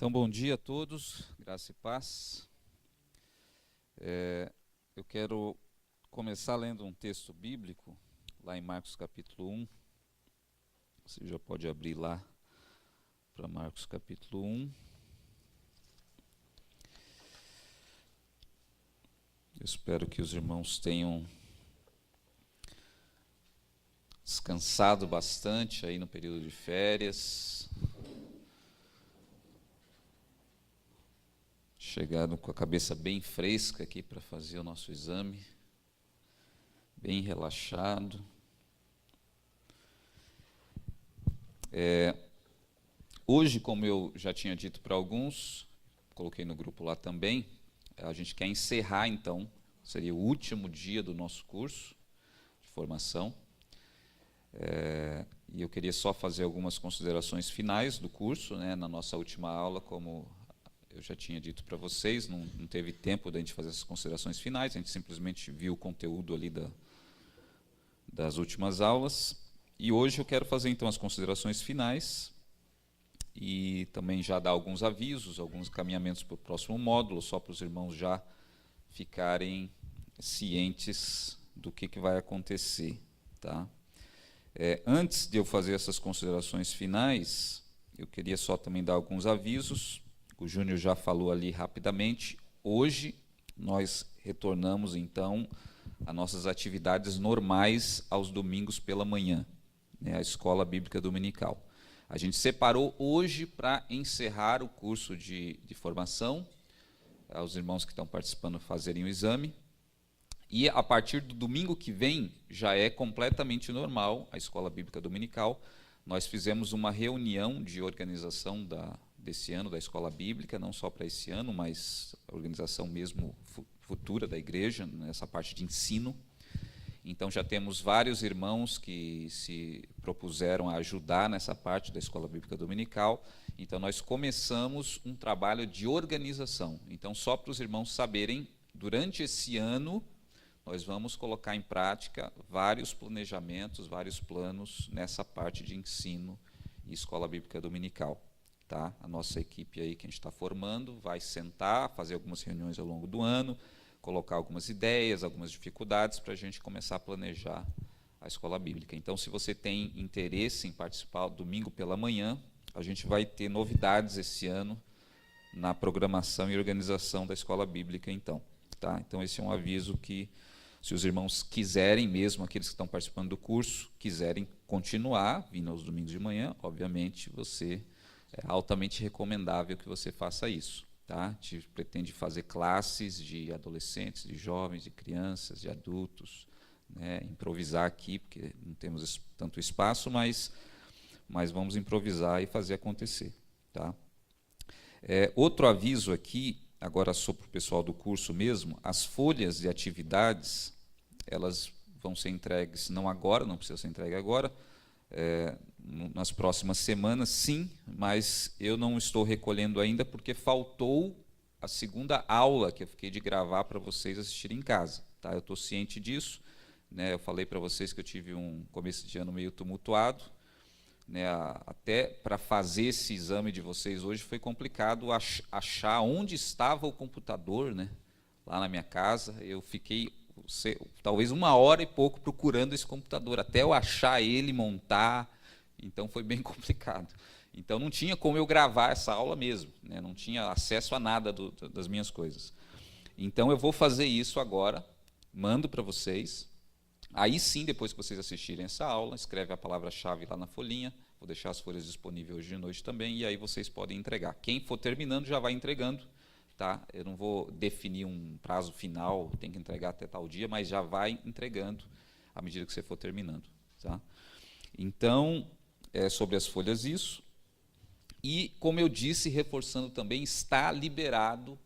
Então, bom dia a todos, graça e paz. Eu quero começar lendo um texto bíblico, lá em Marcos capítulo 1. Você já pode abrir lá para Marcos capítulo 1. Eu espero que os irmãos tenham descansado bastante aí no período de férias. Chegado com a cabeça bem fresca aqui para fazer o nosso exame, bem relaxado. Hoje, como eu já tinha dito para alguns, coloquei no grupo lá também, a gente quer encerrar então, seria o último dia do nosso curso de formação. E eu queria só fazer algumas considerações finais do curso, né? Na nossa última aula, como eu já tinha dito para vocês, não teve tempo da gente fazer essas considerações finais, a gente simplesmente viu o conteúdo ali das últimas aulas. E hoje eu quero fazer então as considerações finais e também já dar alguns avisos, alguns encaminhamentos para o próximo módulo, só para os irmãos já ficarem cientes do que vai acontecer, tá? Antes de eu fazer essas considerações finais, eu queria só também dar alguns avisos. O Júnior já falou ali rapidamente. Hoje nós retornamos então às nossas atividades normais aos domingos pela manhã, né, a Escola Bíblica Dominical. A gente separou hoje para encerrar o curso de formação, os irmãos que estão participando fazerem o exame. E a partir do domingo que vem, já é completamente normal a Escola Bíblica Dominical. Nós fizemos uma reunião de organização desse ano da Escola Bíblica, não só para esse ano, mas a organização mesmo futura da igreja, nessa parte de ensino. Então já temos vários irmãos que se propuseram a ajudar nessa parte da Escola Bíblica Dominical. Então nós começamos um trabalho de organização. Então, só para os irmãos saberem, durante esse ano nós vamos colocar em prática vários planejamentos, vários planos nessa parte de ensino e Escola Bíblica Dominical. Tá? A nossa equipe aí que a gente está formando vai sentar, fazer algumas reuniões ao longo do ano, colocar algumas ideias, algumas dificuldades para a gente começar a planejar a Escola Bíblica. Então, se você tem interesse em participar domingo pela manhã, a gente vai ter novidades esse ano na programação e organização da Escola Bíblica, então. Tá? Então, esse é um aviso que, se os irmãos quiserem mesmo, aqueles que estão participando do curso, quiserem continuar, vindo aos domingos de manhã, obviamente, é altamente recomendável que você faça isso. Tá? A gente pretende fazer classes de adolescentes, de jovens, de crianças, de adultos, né? Improvisar aqui, porque não temos tanto espaço, mas vamos improvisar e fazer acontecer. Tá? Outro aviso aqui, agora só para o pessoal do curso mesmo, as folhas de atividades, elas vão ser entregues, não agora, não precisa ser entregue agora, nas próximas semanas, sim, mas eu não estou recolhendo ainda porque faltou a segunda aula que eu fiquei de gravar para vocês assistirem em casa. Tá? Eu estou ciente disso, né? Eu falei para vocês que eu tive um começo de ano meio tumultuado, né? Até para fazer esse exame de vocês hoje foi complicado achar onde estava o computador, né? Lá na minha casa. Eu fiquei talvez 1 hora e pouco procurando esse computador, até eu achar ele, montar. Então foi bem complicado. Então não tinha como eu gravar essa aula mesmo, né? Não tinha acesso a nada das minhas coisas. Então eu vou fazer isso agora, mando para vocês. Aí sim, depois que vocês assistirem essa aula, escreve a palavra-chave lá na folhinha, vou deixar as folhas disponíveis hoje de noite também, e aí vocês podem entregar. Quem for terminando já vai entregando. Tá? Eu não vou definir um prazo final, tem que entregar até tal dia, mas já vai entregando à medida que você for terminando. Tá? Então, sobre as folhas isso. E, como eu disse, reforçando também, está liberado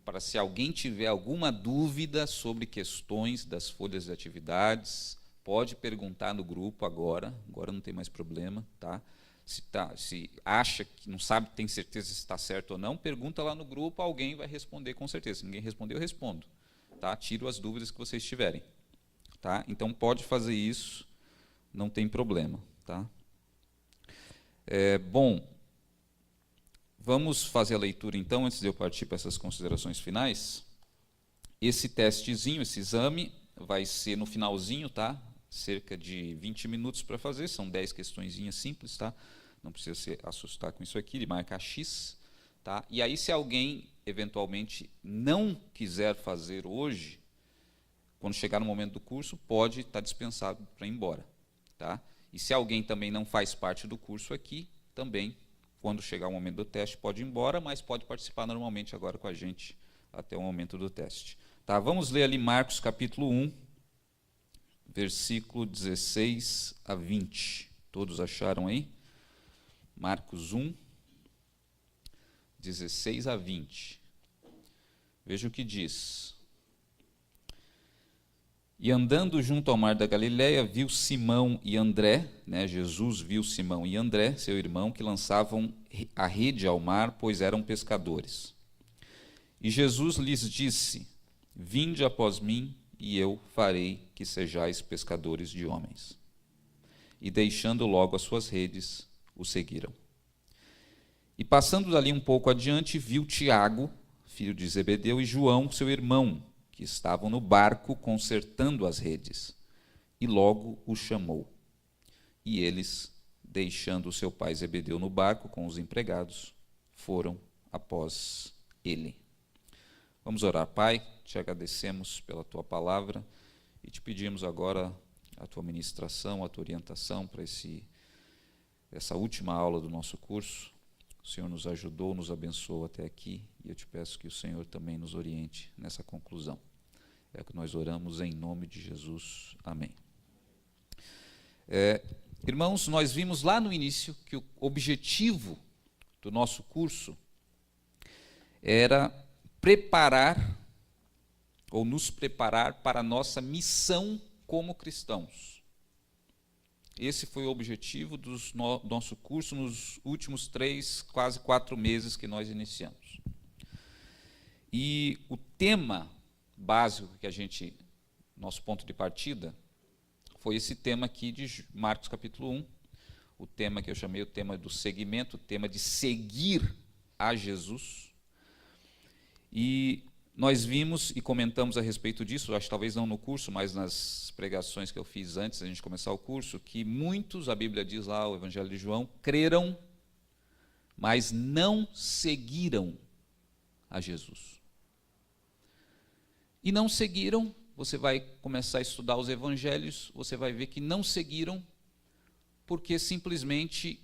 para, se alguém tiver alguma dúvida sobre questões das folhas de atividades, pode perguntar no grupo agora não tem mais problema. Tá? Se acha que não sabe, tem certeza se está certo ou não, pergunta lá no grupo, alguém vai responder com certeza. Se ninguém responder, eu respondo. Tá? Tiro as dúvidas que vocês tiverem. Tá? Então, pode fazer isso, não tem problema. Tá? Bom, Vamos fazer a leitura, então, antes de eu partir para essas considerações finais. Esse testezinho, esse exame, vai ser no finalzinho, tá? Cerca de 20 minutos para fazer, são 10 questõezinhas simples, tá? Não precisa se assustar com isso aqui, de marcar X, tá? E aí, se alguém, eventualmente, não quiser fazer hoje, quando chegar no momento do curso, pode estar dispensado para ir embora, tá? E se alguém também não faz parte do curso aqui, também, quando chegar o momento do teste, pode ir embora, mas pode participar normalmente agora com a gente até o momento do teste. Tá, vamos ler ali Marcos capítulo 1, versículo 16 a 20. Todos acharam aí? Marcos 1, 16 a 20. Veja o que diz. E andando junto ao mar da Galileia, viu Simão e André, Jesus viu Simão e André, seu irmão, que lançavam a rede ao mar, pois eram pescadores. E Jesus lhes disse: Vinde após mim, e eu farei que sejais pescadores de homens. E deixando logo as suas redes, o seguiram. E passando dali um pouco adiante, viu Tiago, filho de Zebedeu, e João, seu irmão, que estavam no barco consertando as redes, e logo o chamou. E eles, deixando o seu pai Zebedeu no barco com os empregados, foram após ele. Vamos orar. Pai, te agradecemos pela tua palavra e te pedimos agora a tua ministração, a tua orientação para essa última aula do nosso curso. O Senhor nos ajudou, nos abençoou até aqui, e eu te peço que o Senhor também nos oriente nessa conclusão. É o que nós oramos em nome de Jesus. Amém. Irmãos, nós vimos lá no início que o objetivo do nosso curso era preparar, ou nos preparar para a nossa missão como cristãos. Esse foi o objetivo do nosso curso nos últimos 3, quase 4 meses que nós iniciamos. E o tema básico que nosso ponto de partida, foi esse tema aqui de Marcos capítulo 1, o tema que eu chamei o tema do seguimento, o tema de seguir a Jesus. E nós vimos e comentamos a respeito disso, acho que talvez não no curso, mas nas pregações que eu fiz antes da gente começar o curso, que muitos, a Bíblia diz lá, o Evangelho de João, creram, mas não seguiram a Jesus. E não seguiram, você vai começar a estudar os evangelhos, você vai ver que não seguiram, porque simplesmente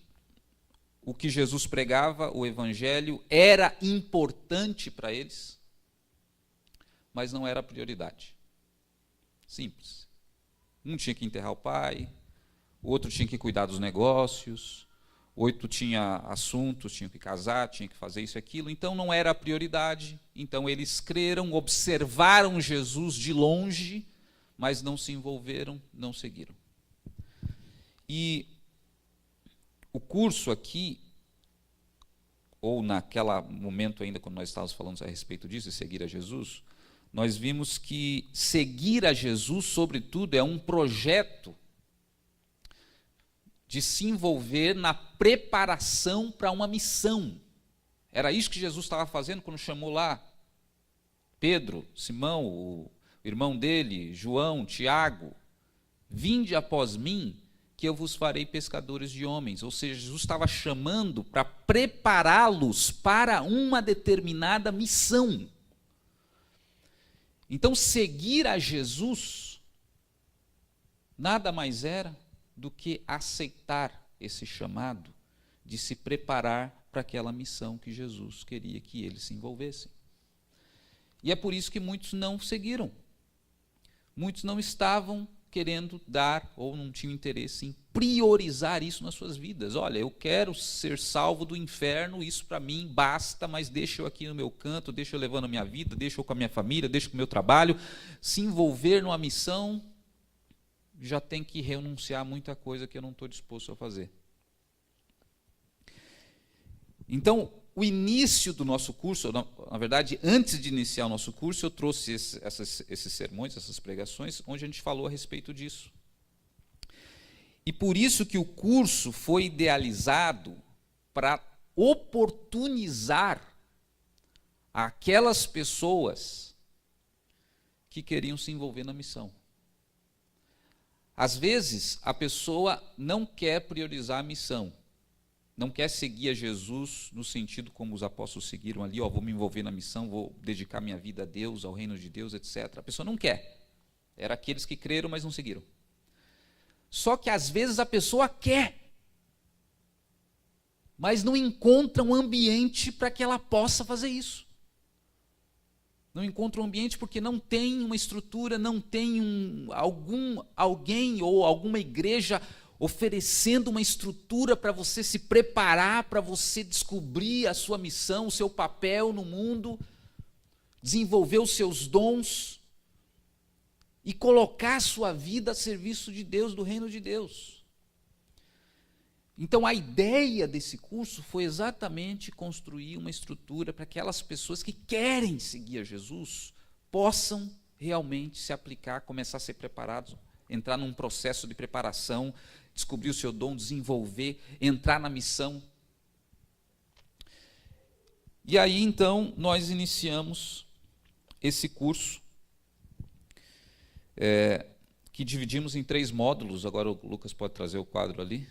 o que Jesus pregava, o evangelho, era importante para eles, mas não era a prioridade. Simples. Um tinha que enterrar o pai, o outro tinha que cuidar dos negócios, o outro tinha assuntos, tinha que casar, tinha que fazer isso e aquilo, então não era a prioridade. Então eles creram, observaram Jesus de longe, mas não se envolveram, não seguiram. E o curso aqui, ou naquele momento ainda, quando nós estávamos falando a respeito disso, de seguir a Jesus, nós vimos que seguir a Jesus, sobretudo, é um projeto de se envolver na preparação para uma missão. Era isso que Jesus estava fazendo quando chamou lá Pedro, Simão, o irmão dele, João, Tiago. Vinde após mim, que eu vos farei pescadores de homens. Ou seja, Jesus estava chamando para prepará-los para uma determinada missão. Então, seguir a Jesus nada mais era do que aceitar esse chamado de se preparar para aquela missão que Jesus queria que eles se envolvessem. E é por isso que muitos não seguiram. Muitos não estavam querendo dar ou não tinham interesse em priorizar isso nas suas vidas. Olha, eu quero ser salvo do inferno, isso para mim basta, mas deixa eu aqui no meu canto, deixa eu levando a minha vida, deixa eu com a minha família, deixa eu com o meu trabalho. Se envolver numa missão, já tem que renunciar a muita coisa que eu não estou disposto a fazer. Então, o início do nosso curso, na verdade, antes de iniciar o nosso curso, eu trouxe esses sermões, essas pregações, onde a gente falou a respeito disso. E por isso que o curso foi idealizado para oportunizar aquelas pessoas que queriam se envolver na missão. Às vezes, a pessoa não quer priorizar a missão, não quer seguir a Jesus no sentido como os apóstolos seguiram ali, vou me envolver na missão, vou dedicar minha vida a Deus, ao reino de Deus, etc. A pessoa não quer. Era aqueles que creram, mas não seguiram. Só que às vezes a pessoa quer, mas não encontra um ambiente para que ela possa fazer isso. Não encontra um ambiente porque não tem uma estrutura, não tem alguém ou alguma igreja oferecendo uma estrutura para você se preparar, para você descobrir a sua missão, o seu papel no mundo, desenvolver os seus dons e colocar a sua vida a serviço de Deus, do reino de Deus. Então, a ideia desse curso foi exatamente construir uma estrutura para que aquelas pessoas que querem seguir a Jesus possam realmente se aplicar, começar a ser preparados, entrar num processo de preparação, descobrir o seu dom, desenvolver, entrar na missão. E aí, então, nós iniciamos esse curso, que dividimos em 3 módulos. Agora o Lucas pode trazer o quadro ali.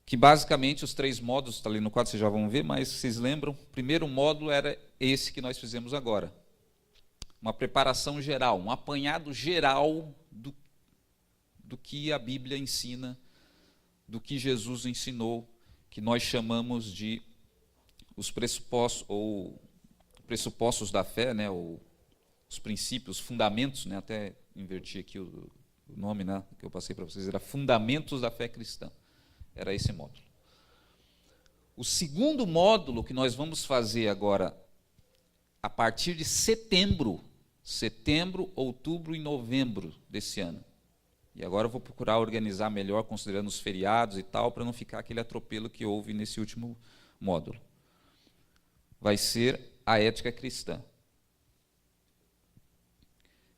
Que basicamente os 3 módulos, está ali no quadro, vocês já vão ver, mas vocês lembram, o primeiro módulo era esse que nós fizemos agora. Uma preparação geral, um apanhado geral do que a Bíblia ensina, do que Jesus ensinou, que nós chamamos de os pressupostos, ou pressupostos da fé, né, ou os princípios, fundamentos, né, até inverti aqui o nome, né, que eu passei para vocês, era Fundamentos da Fé Cristã. Era esse módulo. O segundo módulo que nós vamos fazer agora, a partir de setembro, outubro e novembro desse ano. E agora eu vou procurar organizar melhor, considerando os feriados e tal, para não ficar aquele atropelo que houve nesse último módulo. Vai ser a ética cristã.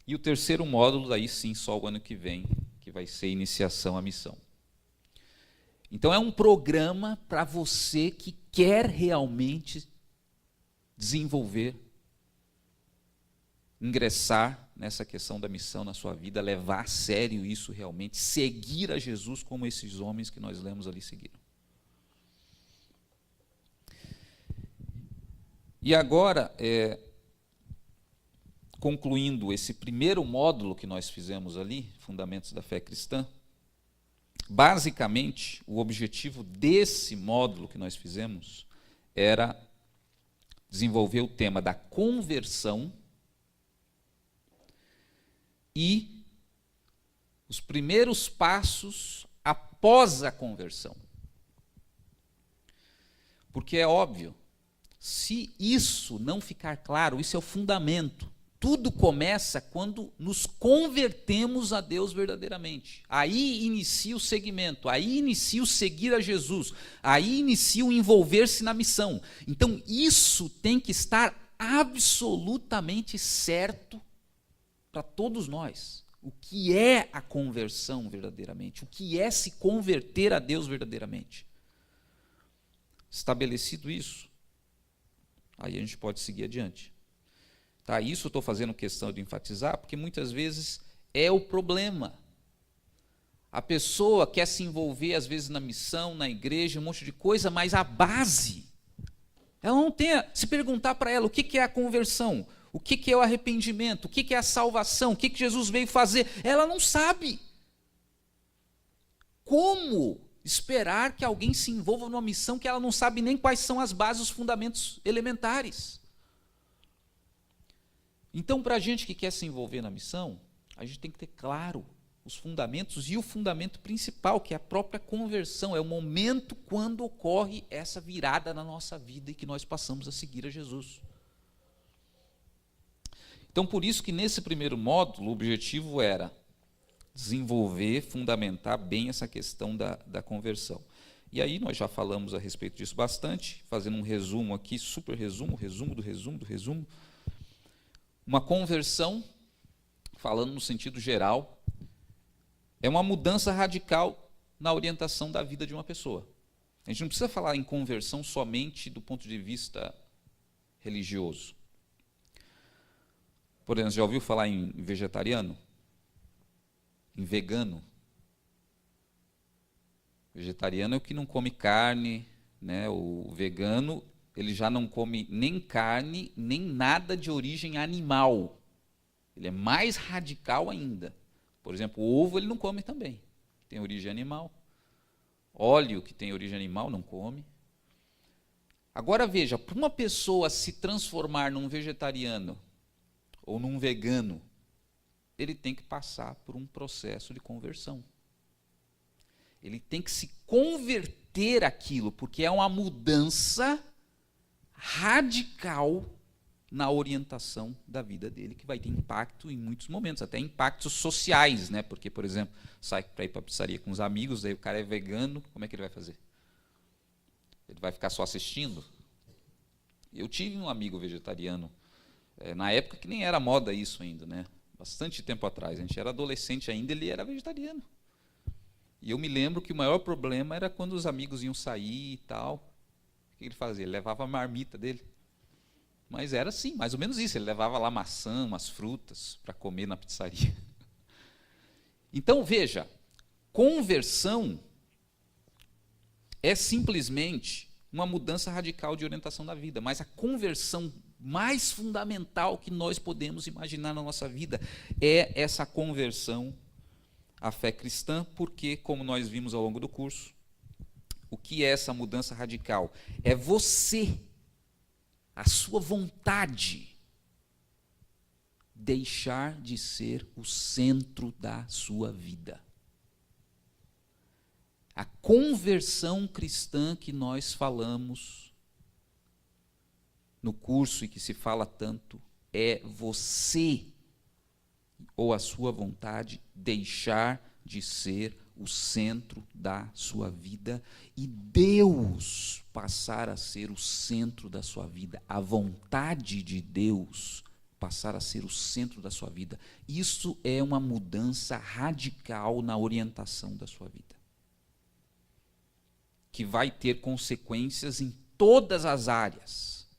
E o terceiro módulo, daí sim, só o ano que vem, que vai ser iniciação à missão. Então, é um programa para você que quer realmente desenvolver, ingressar nessa questão da missão na sua vida, levar a sério isso realmente, seguir a Jesus como esses homens que nós lemos ali seguiram. E agora, concluindo esse primeiro módulo que nós fizemos ali, Fundamentos da Fé Cristã, basicamente, o objetivo desse módulo que nós fizemos era desenvolver o tema da conversão e os primeiros passos após a conversão. Porque é óbvio, se isso não ficar claro, isso é o fundamento. Tudo começa quando nos convertemos a Deus verdadeiramente. Aí inicia o segmento, aí inicia o seguir a Jesus, aí inicia o envolver-se na missão. Então, isso tem que estar absolutamente certo para todos nós. O que é a conversão verdadeiramente? O que é se converter a Deus verdadeiramente? Estabelecido isso, aí a gente pode seguir adiante. Tá, isso eu estou fazendo questão de enfatizar, porque muitas vezes é o problema. A pessoa quer se envolver, às vezes, na missão, na igreja, um monte de coisa, mas a base, ela não tem. Se perguntar para ela o que é a conversão, o que é o arrependimento, o que é a salvação, o que Jesus veio fazer, ela não sabe. Como esperar que alguém se envolva numa missão que ela não sabe nem quais são as bases, os fundamentos elementares? Então, para a gente que quer se envolver na missão, a gente tem que ter claro os fundamentos e o fundamento principal, que é a própria conversão, é o momento quando ocorre essa virada na nossa vida e que nós passamos a seguir a Jesus. Então, por isso que nesse primeiro módulo, o objetivo era desenvolver, fundamentar bem essa questão da conversão. E aí nós já falamos a respeito disso bastante, fazendo um resumo aqui, super resumo, resumo do resumo do resumo. Uma conversão, falando no sentido geral, é uma mudança radical na orientação da vida de uma pessoa. A gente não precisa falar em conversão somente do ponto de vista religioso. Por exemplo, já ouviu falar em vegetariano? Em vegano? Vegetariano é o que não come carne, né? O vegano, ele já não come nem carne, nem nada de origem animal. Ele é mais radical ainda. Por exemplo, o ovo ele não come também, tem origem animal. Óleo que tem origem animal não come. Agora veja, para uma pessoa se transformar num vegetariano ou num vegano, ele tem que passar por um processo de conversão. Ele tem que se converter àquilo, porque é uma mudança radical na orientação da vida dele, que vai ter impacto em muitos momentos, até impactos sociais, né? Porque, por exemplo, sai para ir para a pizzaria com os amigos, aí o cara é vegano, como é que ele vai fazer? Ele vai ficar só assistindo? Eu tive um amigo vegetariano, na época que nem era moda isso ainda, né? Bastante tempo atrás, a gente era adolescente ainda, ele era vegetariano. E eu me lembro que o maior problema era quando os amigos iam sair e tal. O que ele fazia? Ele levava a marmita dele. Mas era assim, mais ou menos isso. Ele levava lá maçã, umas frutas para comer na pizzaria. Então, veja, conversão é simplesmente uma mudança radical de orientação da vida, mas a conversão mais fundamental que nós podemos imaginar na nossa vida é essa conversão à fé cristã, porque, como nós vimos ao longo do curso, o que é essa mudança radical? É você, a sua vontade, deixar de ser o centro da sua vida. A conversão cristã que nós falamos no curso e que se fala tanto é você, ou a sua vontade, deixar de ser o centro da sua vida e Deus passar a ser o centro da sua vida, a vontade de Deus passar a ser o centro da sua vida. Isso é uma mudança radical na orientação da sua vida, que vai ter consequências em todas as áreas,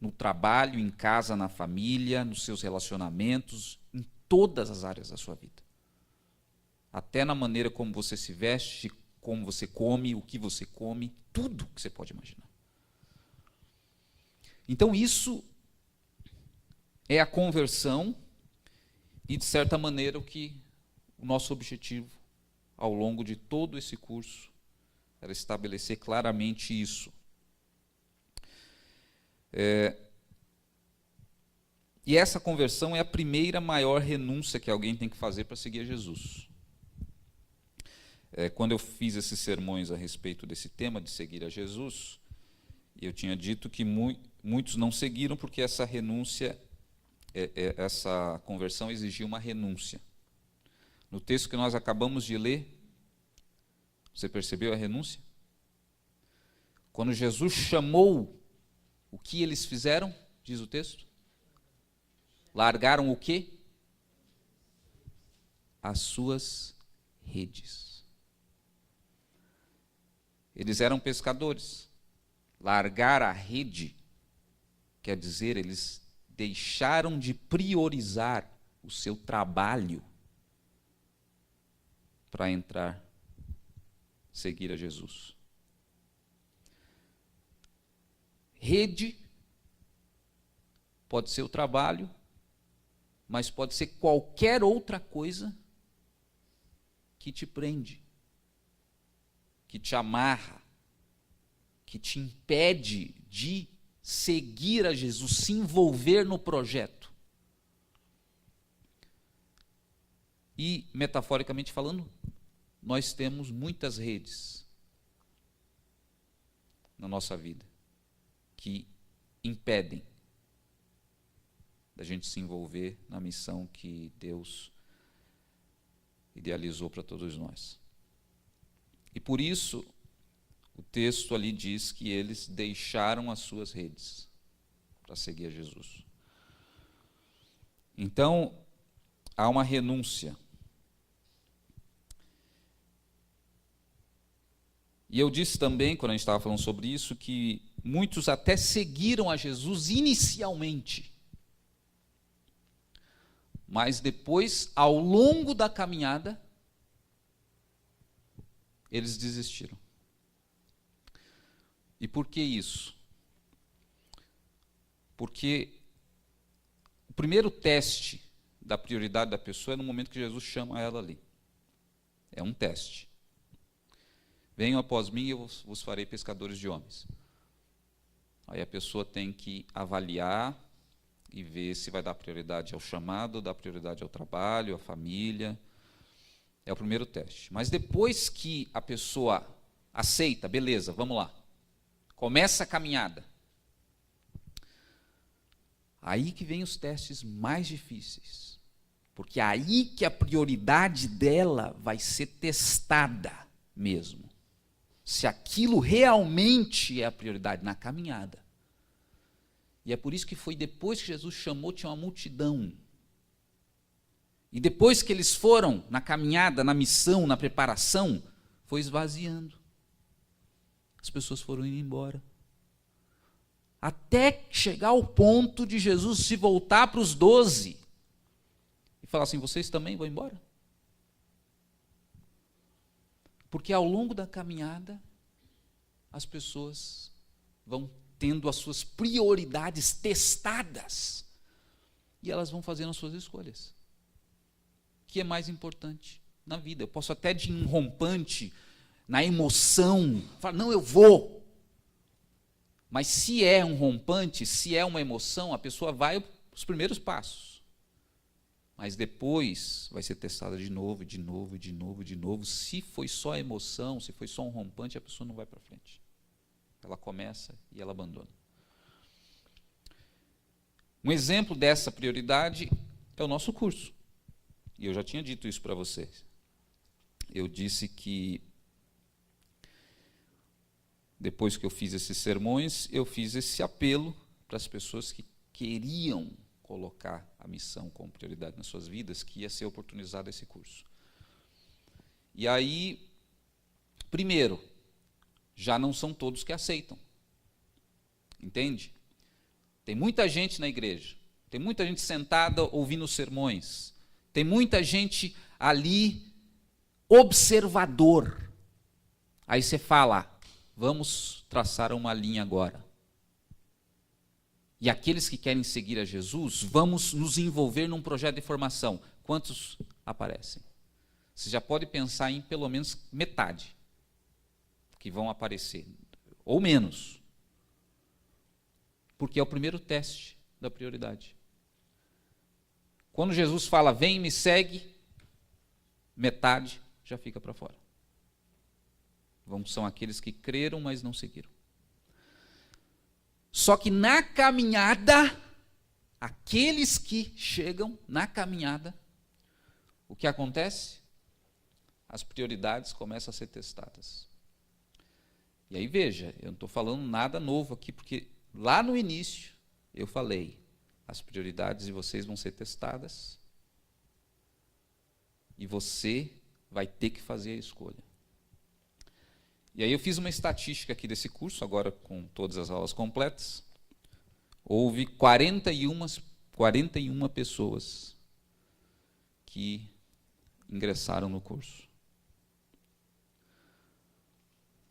no trabalho, em casa, na família, nos seus relacionamentos, em todas as áreas da sua vida. Até na maneira como você se veste, como você come, o que você come, tudo que você pode imaginar. Então isso é a conversão e, de certa maneira, o nosso objetivo ao longo de todo esse curso era estabelecer claramente isso. E essa conversão é a primeira maior renúncia que alguém tem que fazer para seguir a Jesus. Quando eu fiz esses sermões a respeito desse tema de seguir a Jesus, eu tinha dito que muitos não seguiram porque essa renúncia, essa conversão exigia uma renúncia. No texto que nós acabamos de ler, você percebeu a renúncia? Quando Jesus chamou, o que eles fizeram, diz o texto? Largaram o quê? As suas redes. Eles eram pescadores. Largar a rede quer dizer, eles deixaram de priorizar o seu trabalho para seguir a Jesus. Rede pode ser o trabalho, mas pode ser qualquer outra coisa que te prende, que te amarra, que te impede de seguir a Jesus, se envolver no projeto. E, metaforicamente falando, nós temos muitas redes na nossa vida que impedem da gente se envolver na missão que Deus idealizou para todos nós. E por isso, o texto ali diz que eles deixaram as suas redes para seguir a Jesus. Então, há uma renúncia. E eu disse também, quando a gente estava falando sobre isso, que muitos até seguiram a Jesus inicialmente. Mas depois, ao longo da caminhada, eles desistiram. E por que isso? Porque o primeiro teste da prioridade da pessoa é no momento que Jesus chama ela ali. É um teste. Venham após mim e eu vos farei pescadores de homens. Aí a pessoa tem que avaliar e ver se vai dar prioridade ao chamado, dar prioridade ao trabalho, à família. É o primeiro teste. Mas depois que a pessoa aceita, beleza, vamos lá. Começa a caminhada. Aí que vem os testes mais difíceis. Porque é aí que a prioridade dela vai ser testada mesmo. Se aquilo realmente é a prioridade na caminhada. E é por isso que foi depois que Jesus chamou, tinha uma multidão. E depois que eles foram na caminhada, na missão, na preparação, foi esvaziando. As pessoas foram indo embora. Até chegar ao ponto de Jesus se voltar para os 12 e falar assim: vocês também vão embora? Porque ao longo da caminhada, as pessoas vão tendo as suas prioridades testadas e elas vão fazendo as suas escolhas. O que é mais importante na vida? Eu posso até de um rompante, na emoção, falar: não, eu vou. Mas se é um rompante, se é uma emoção, a pessoa vai os primeiros passos. Mas depois vai ser testada de novo, de novo, de novo, de novo. Se foi só emoção, se foi só um rompante, a pessoa não vai para frente. Ela começa e ela abandona. Um exemplo dessa prioridade é o nosso curso. E eu já tinha dito isso para vocês. Eu disse que depois que eu fiz esses sermões, eu fiz esse apelo para as pessoas que queriam colocar a missão como prioridade nas suas vidas, que ia ser oportunizado esse curso. E aí, primeiro, já não são todos que aceitam. Entende? Tem muita gente na igreja, tem muita gente sentada ouvindo os sermões, tem muita gente ali observador. Aí você fala: vamos traçar uma linha agora. E aqueles que querem seguir a Jesus, vamos nos envolver num projeto de formação. Quantos aparecem? Você já pode pensar em pelo menos metade que vão aparecer, ou menos. Porque é o primeiro teste da prioridade. Quando Jesus fala: vem e me segue, metade já fica para fora. São aqueles que creram, mas não seguiram. Só que na caminhada, aqueles que chegam na caminhada, o que acontece? As prioridades começam a ser testadas. E aí veja, eu não estou falando nada novo aqui, porque lá no início eu falei: as prioridades de vocês vão ser testadas e você vai ter que fazer a escolha. E aí eu fiz uma estatística aqui desse curso, agora com todas as aulas completas. Houve 41 pessoas que ingressaram no curso.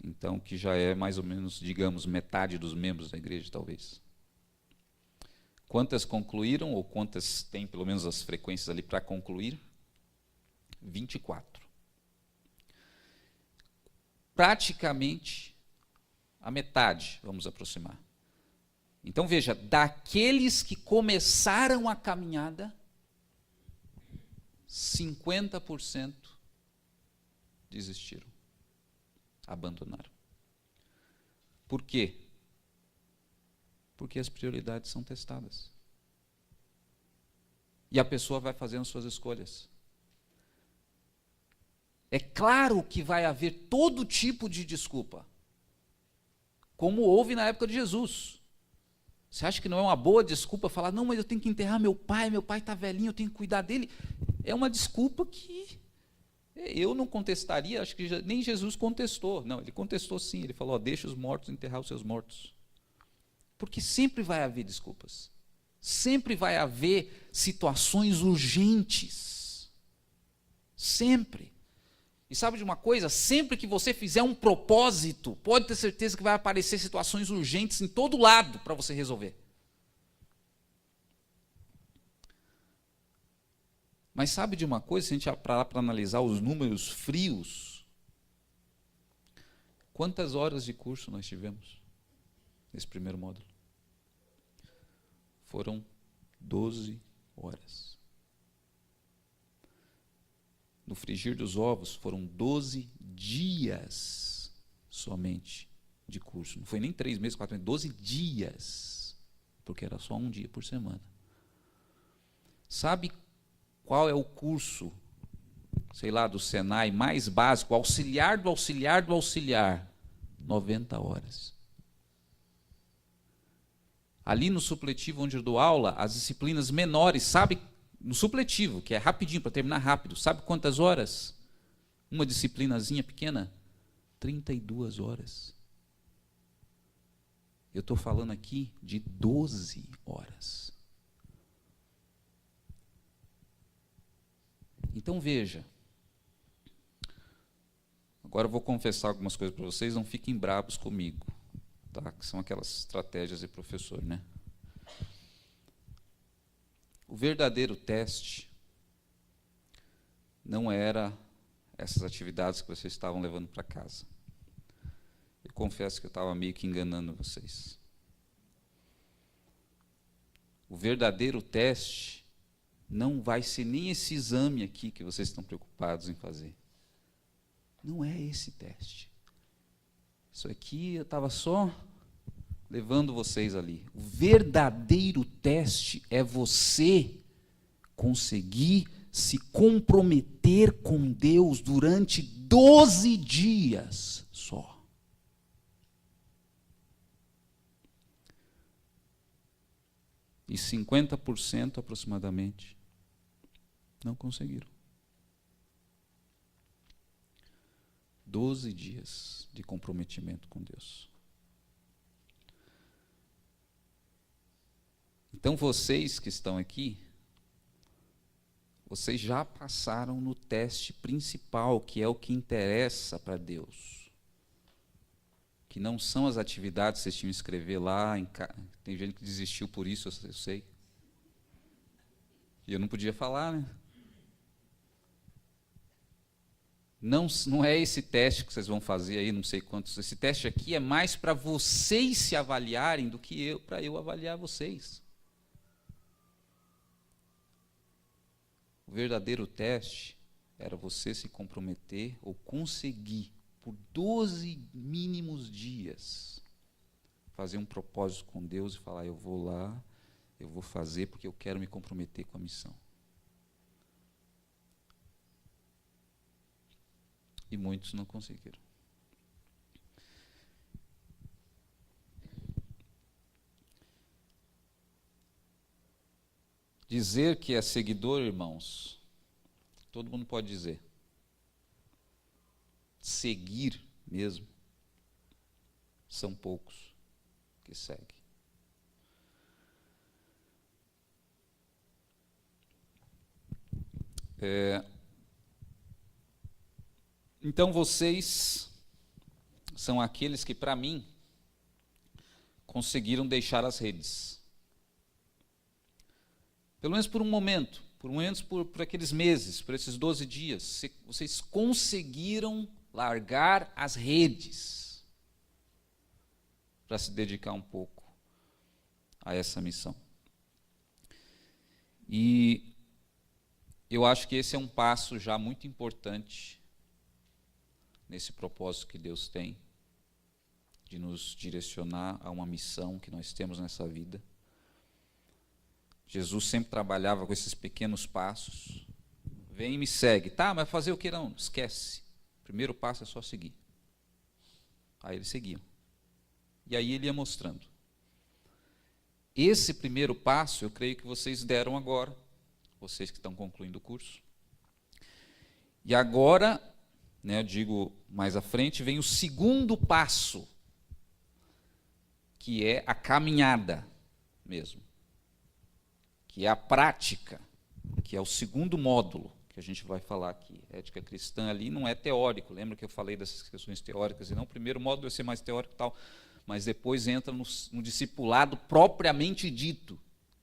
Então, que já é mais ou menos, digamos, metade dos membros da igreja, talvez. Quantas concluíram, ou quantas têm pelo menos as frequências ali para concluir? 24. Praticamente a metade, vamos aproximar. Então veja, daqueles que começaram a caminhada, 50% desistiram, abandonaram. Por quê? Porque as prioridades são testadas. E a pessoa vai fazendo suas escolhas. É claro que vai haver todo tipo de desculpa, como houve na época de Jesus. Você acha que não é uma boa desculpa falar: não, mas eu tenho que enterrar meu pai está velhinho, eu tenho que cuidar dele? É uma desculpa que Eu não contestaria, acho que nem Jesus contestou. Não, ele contestou sim, ele falou, deixa os mortos enterrar os seus mortos. Porque sempre vai haver desculpas. Sempre vai haver situações urgentes. Sempre. E sabe de uma coisa? Sempre que você fizer um propósito, pode ter certeza que vai aparecer situações urgentes em todo lado para você resolver. Mas sabe de uma coisa, se a gente parar para analisar os números frios, quantas horas de curso nós tivemos nesse primeiro módulo? Foram 12 horas. No frigir dos ovos, foram 12 dias somente de curso. Não foi nem 3 meses, 4 meses, 12 dias, porque era só um dia por semana. Sabe qual é o curso, sei lá, do Senai mais básico, auxiliar do auxiliar do auxiliar? 90 horas. Ali no supletivo onde eu dou aula, as disciplinas menores, sabe, no supletivo, que é rapidinho, para terminar rápido, sabe quantas horas? Uma disciplinazinha pequena? 32 horas. Eu estou falando aqui de 12 horas. Então veja, agora eu vou confessar algumas coisas para vocês, não fiquem bravos comigo, tá? Que são aquelas estratégias de professor, né? O verdadeiro teste não era essas atividades que vocês estavam levando para casa. Eu confesso que eu estava meio que enganando vocês. O verdadeiro teste não vai ser nem esse exame aqui que vocês estão preocupados em fazer. Não é esse teste. Isso aqui eu estava só levando vocês ali. O verdadeiro teste é você conseguir se comprometer com Deus durante 12 dias só. E 50% aproximadamente não conseguiram. 12 dias de comprometimento com Deus. Então, vocês que estão aqui, vocês já passaram no teste principal, que é o que interessa para Deus. Que não são as atividades que vocês tinham que escrever lá. Tem gente que desistiu por isso, eu sei. E eu não podia falar, né? Não é esse teste que vocês vão fazer aí, não sei quantos. Esse teste aqui é mais para vocês se avaliarem do que para eu avaliar vocês. O verdadeiro teste era você se comprometer ou conseguir, por 12 mínimos dias, fazer um propósito com Deus e falar, eu vou lá, eu vou fazer porque eu quero me comprometer com a missão. E muitos não conseguiram. Dizer que é seguidor, irmãos, todo mundo pode dizer. Seguir mesmo, são poucos que seguem. Então vocês são aqueles que, para mim, conseguiram deixar as redes. Pelo menos por um momento, por aqueles meses, por esses 12 dias, vocês conseguiram largar as redes para se dedicar um pouco a essa missão. E eu acho que esse é um passo já muito importante nesse propósito que Deus tem, de nos direcionar a uma missão que nós temos nessa vida. Jesus sempre trabalhava com esses pequenos passos. Vem e me segue. Tá, mas fazer o que não? Esquece. O primeiro passo é só seguir. Aí eles seguiam. E aí ele ia mostrando. Esse primeiro passo, eu creio que vocês deram agora, vocês que estão concluindo o curso. E agora, né, eu digo mais à frente, vem o segundo passo, que é a caminhada mesmo, que é a prática, que é o segundo módulo que a gente vai falar aqui. Ética cristã ali não é teórico, lembra que eu falei dessas questões teóricas, e não, o primeiro módulo vai ser mais teórico e tal, mas depois entra no discipulado propriamente dito,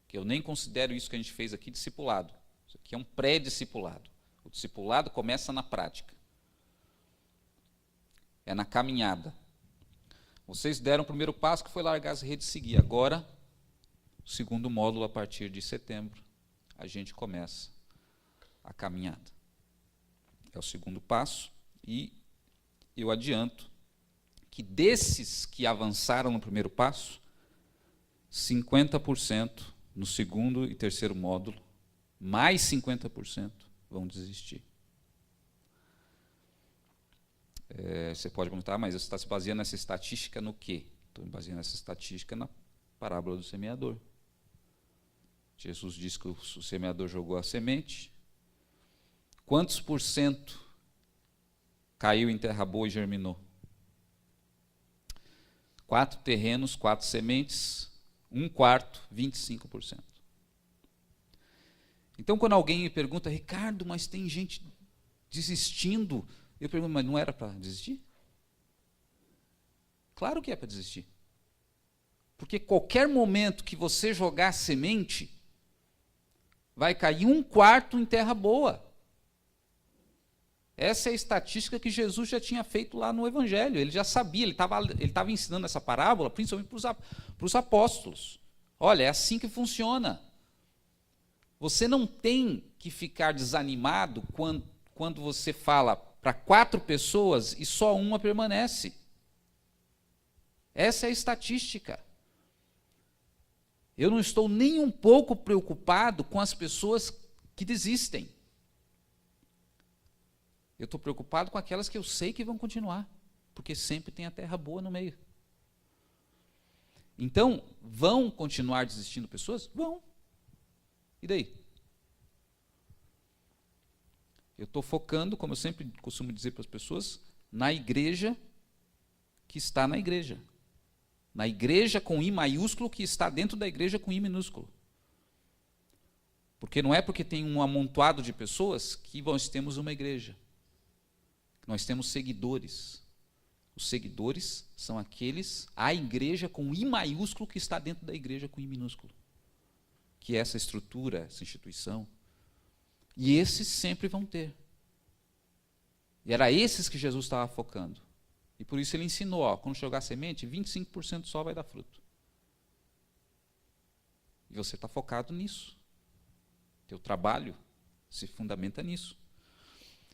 que eu nem considero isso que a gente fez aqui discipulado. Isso aqui é um pré-discipulado. O discipulado começa na prática. É na caminhada. Vocês deram o primeiro passo, que foi largar as redes e seguir. Agora, o segundo módulo, a partir de setembro, a gente começa a caminhada. É o segundo passo. E eu adianto que desses que avançaram no primeiro passo, 50% no segundo e terceiro módulo, mais 50% vão desistir. Você pode perguntar, mas você está se baseando nessa estatística no quê? Estou me baseando nessa estatística na parábola do semeador. Jesus disse que o semeador jogou a semente. Quantos por cento caiu em terra boa e germinou? 4 terrenos, 4 sementes, 1/4, 25%. Então, quando alguém me pergunta, Ricardo, mas tem gente desistindo, eu pergunto, mas não era para desistir? Claro que é para desistir. Porque qualquer momento que você jogar semente, vai cair 1/4 em terra boa. Essa é a estatística que Jesus já tinha feito lá no Evangelho. Ele já sabia, ele estava ensinando essa parábola, principalmente para os apóstolos. Olha, é assim que funciona. Você não tem que ficar desanimado quando você fala para 4 pessoas e só uma permanece. Essa é a estatística. Eu não estou nem um pouco preocupado com as pessoas que desistem. Eu estou preocupado com aquelas que eu sei que vão continuar, porque sempre tem a terra boa no meio. Então, vão continuar desistindo pessoas? Vão. E daí? Eu estou focando, como eu sempre costumo dizer para as pessoas, na igreja que está na igreja. Na igreja com I maiúsculo que está dentro da igreja com I minúsculo. Porque não é porque tem um amontoado de pessoas que nós temos uma igreja. Nós temos seguidores. Os seguidores são a igreja com I maiúsculo que está dentro da igreja com I minúsculo. Que é essa estrutura, essa instituição. E esses sempre vão ter. E era esses que Jesus estava focando. E por isso ele ensinou, quando jogar semente, 25% só vai dar fruto. E você está focado nisso. Teu trabalho se fundamenta nisso.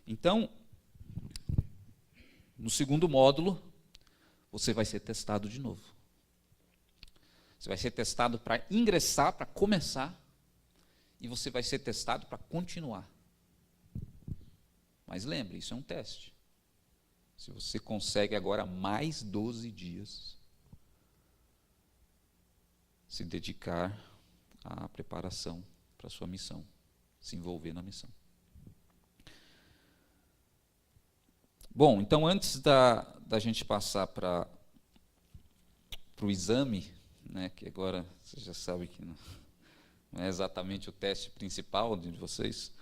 Então, no segundo módulo, você vai ser testado de novo. Você vai ser testado para ingressar, para começar, e você vai ser testado para continuar. Mas lembre, isso é um teste. Se você consegue agora mais 12 dias se dedicar à preparação para a sua missão, se envolver na missão. Bom, então antes da gente passar para o exame, né, que agora você já sabe que não é exatamente o teste principal de vocês,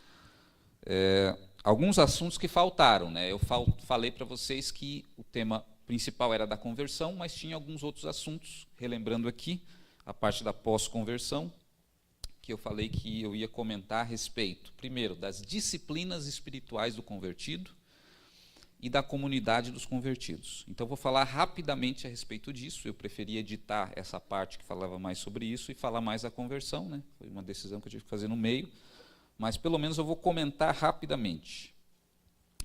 alguns assuntos que faltaram. Né? Eu falei para vocês que o tema principal era da conversão, mas tinha alguns outros assuntos, relembrando aqui a parte da pós-conversão, que eu falei que eu ia comentar a respeito, primeiro, das disciplinas espirituais do convertido, e da comunidade dos convertidos. Então, vou falar rapidamente a respeito disso. Eu preferi editar essa parte que falava mais sobre isso e falar mais da conversão. Né? Foi uma decisão que eu tive que fazer no meio, mas pelo menos eu vou comentar rapidamente.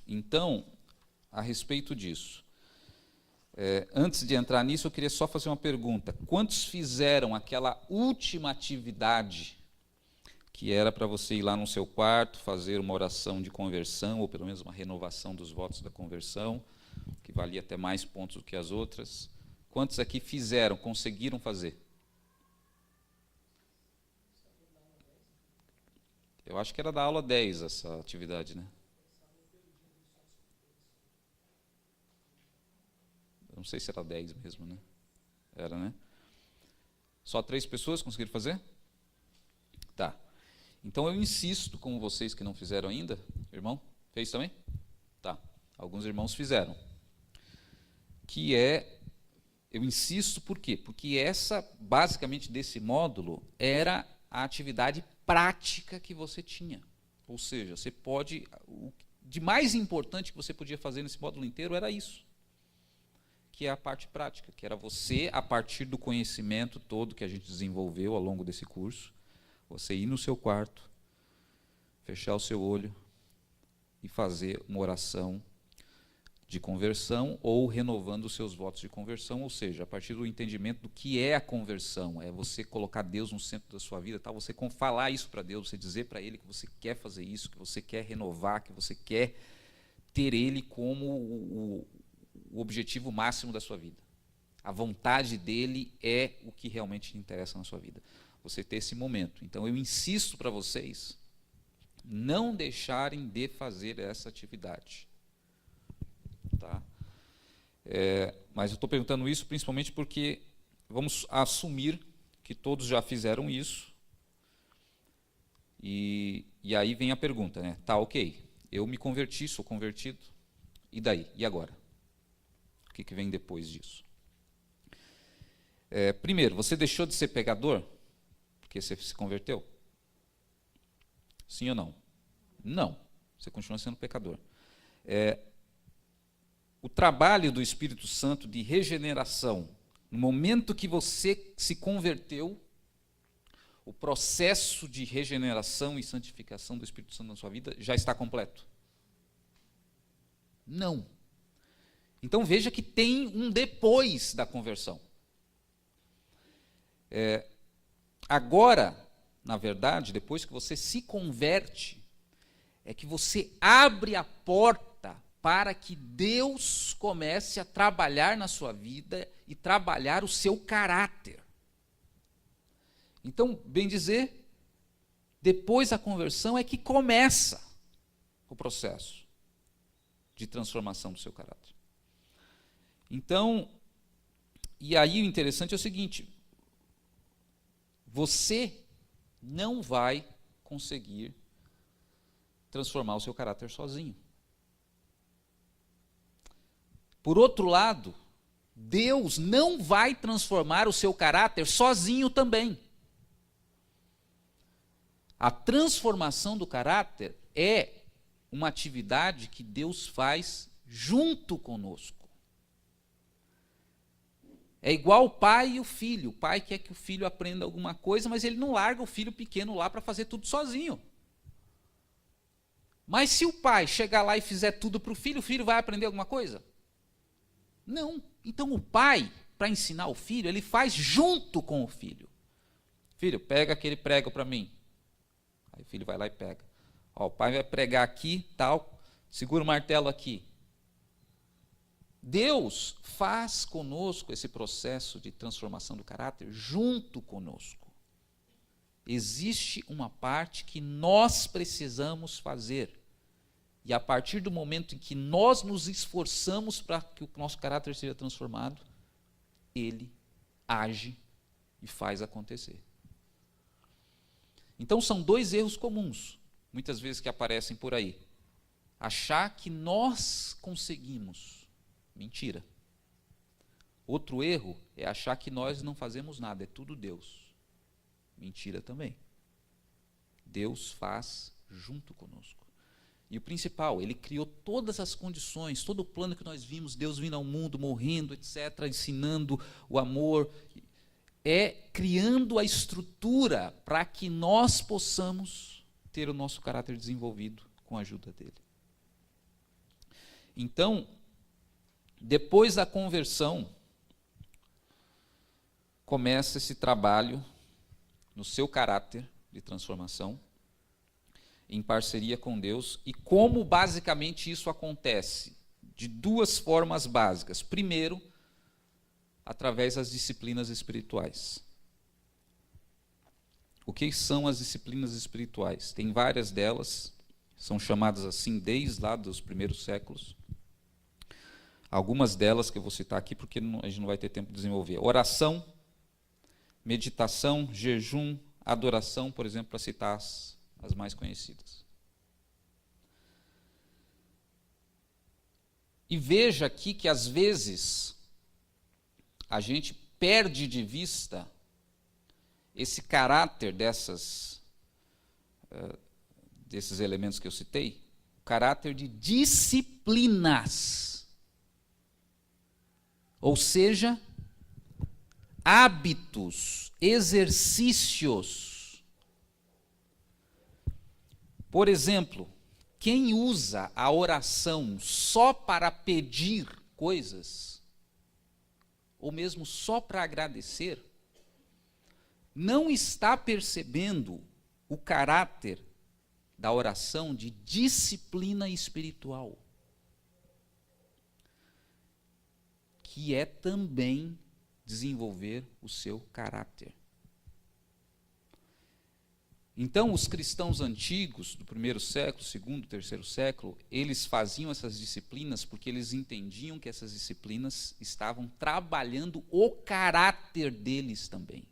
Então, a respeito disso. Antes de entrar nisso, eu queria só fazer uma pergunta. Quantos fizeram aquela última atividade que era para você ir lá no seu quarto, fazer uma oração de conversão, ou pelo menos uma renovação dos votos da conversão, que valia até mais pontos do que as outras? Quantos aqui fizeram, conseguiram fazer? Eu acho que era da aula 10 essa atividade, né? não sei se era 10 mesmo, né? Era, né? Só 3 pessoas conseguiram fazer? Tá. Então eu insisto com vocês que não fizeram ainda. Irmão, fez também? Tá. Alguns irmãos fizeram. Que é, eu insisto por quê? Porque essa, basicamente, desse módulo, era a atividade prática que você tinha. Ou seja, você pode, o de mais importante que você podia fazer nesse módulo inteiro era isso, que é a parte prática, que era você, a partir do conhecimento todo que a gente desenvolveu ao longo desse curso, você ir no seu quarto, fechar o seu olho e fazer uma oração de conversão ou renovando os seus votos de conversão, ou seja, a partir do entendimento do que é a conversão, é você colocar Deus no centro da sua vida, tá? Você falar isso para Deus, você dizer para Ele que você quer fazer isso, que você quer renovar, que você quer ter Ele como o objetivo máximo da sua vida. A vontade dEle é o que realmente te interessa na sua vida. Você ter esse momento. Então eu insisto para vocês não deixarem de fazer essa atividade. Tá? Mas eu estou perguntando isso principalmente porque vamos assumir que todos já fizeram isso. E aí vem a pergunta, né? Tá, ok, eu me converti, sou convertido, e daí? E agora? O que vem depois disso? Primeiro, você deixou de ser pecador porque você se converteu? Sim ou não? Não, você continua sendo pecador. O trabalho do Espírito Santo de regeneração, no momento que você se converteu, o processo de regeneração e santificação do Espírito Santo na sua vida já está completo? Não. Então veja que tem um depois da conversão. Agora, na verdade, depois que você se converte, é que você abre a porta para que Deus comece a trabalhar na sua vida e trabalhar o seu caráter. Então, bem dizer, depois da conversão é que começa o processo de transformação do seu caráter. Então, e aí o interessante é o seguinte, você não vai conseguir transformar o seu caráter sozinho. Por outro lado, Deus não vai transformar o seu caráter sozinho também. A transformação do caráter é uma atividade que Deus faz junto conosco. É igual o pai e o filho. O pai quer que o filho aprenda alguma coisa, mas ele não larga o filho pequeno lá para fazer tudo sozinho. Mas se o pai chegar lá e fizer tudo para o filho vai aprender alguma coisa? Não. Então o pai, para ensinar o filho, ele faz junto com o filho. Filho, pega aquele prego para mim. Aí o filho vai lá e pega. Ó, o pai vai pregar aqui, tal, segura o martelo aqui. Deus faz conosco esse processo de transformação do caráter junto conosco. Existe uma parte que nós precisamos fazer. E a partir do momento em que nós nos esforçamos para que o nosso caráter seja transformado, Ele age e faz acontecer. Então são 2 erros comuns, muitas vezes que aparecem por aí. Achar que nós conseguimos. Mentira. Outro erro é achar que nós não fazemos nada, é tudo Deus. Mentira também. Deus faz junto conosco. E o principal, Ele criou todas as condições, todo o plano que nós vimos, Deus vindo ao mundo, morrendo, etc., ensinando o amor, criando a estrutura para que nós possamos ter o nosso caráter desenvolvido com a ajuda dEle. Então, depois da conversão, começa esse trabalho no seu caráter de transformação, em parceria com Deus. E como basicamente isso acontece? De 2 formas básicas. Primeiro, através das disciplinas espirituais. O que são as disciplinas espirituais? Tem várias delas, são chamadas assim desde lá dos primeiros séculos. Algumas delas que eu vou citar aqui, porque a gente não vai ter tempo de desenvolver. Oração, meditação, jejum, adoração, por exemplo, para citar as mais conhecidas. E veja aqui que, às vezes, a gente perde de vista esse caráter desses elementos que eu citei, o caráter de disciplinas. Ou seja, hábitos, exercícios. Por exemplo, quem usa a oração só para pedir coisas, ou mesmo só para agradecer, não está percebendo o caráter da oração de disciplina espiritual, que é também desenvolver o seu caráter. Então, os cristãos antigos, do primeiro século, segundo, terceiro século, eles faziam essas disciplinas porque eles entendiam que essas disciplinas estavam trabalhando o caráter deles também.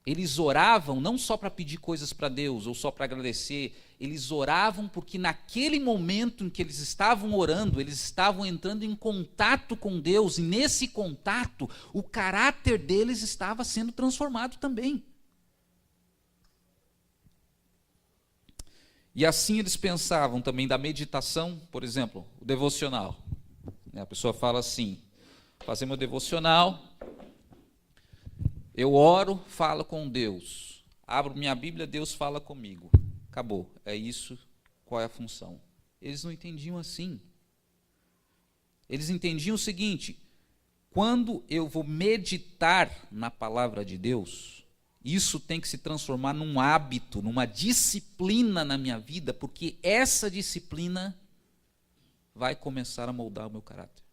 Eles oravam não só para pedir coisas para Deus ou só para agradecer, eles oravam porque naquele momento em que eles estavam orando, eles estavam entrando em contato com Deus, e nesse contato, o caráter deles estava sendo transformado também. E assim eles pensavam também da meditação, por exemplo, o devocional. A pessoa fala assim: fazer meu devocional, eu oro, falo com Deus, abro minha Bíblia, Deus fala comigo. Acabou, é isso, qual é a função? Eles não entendiam assim. Eles entendiam o seguinte: quando eu vou meditar na palavra de Deus, isso tem que se transformar num hábito, numa disciplina na minha vida, porque essa disciplina vai começar a moldar o meu caráter.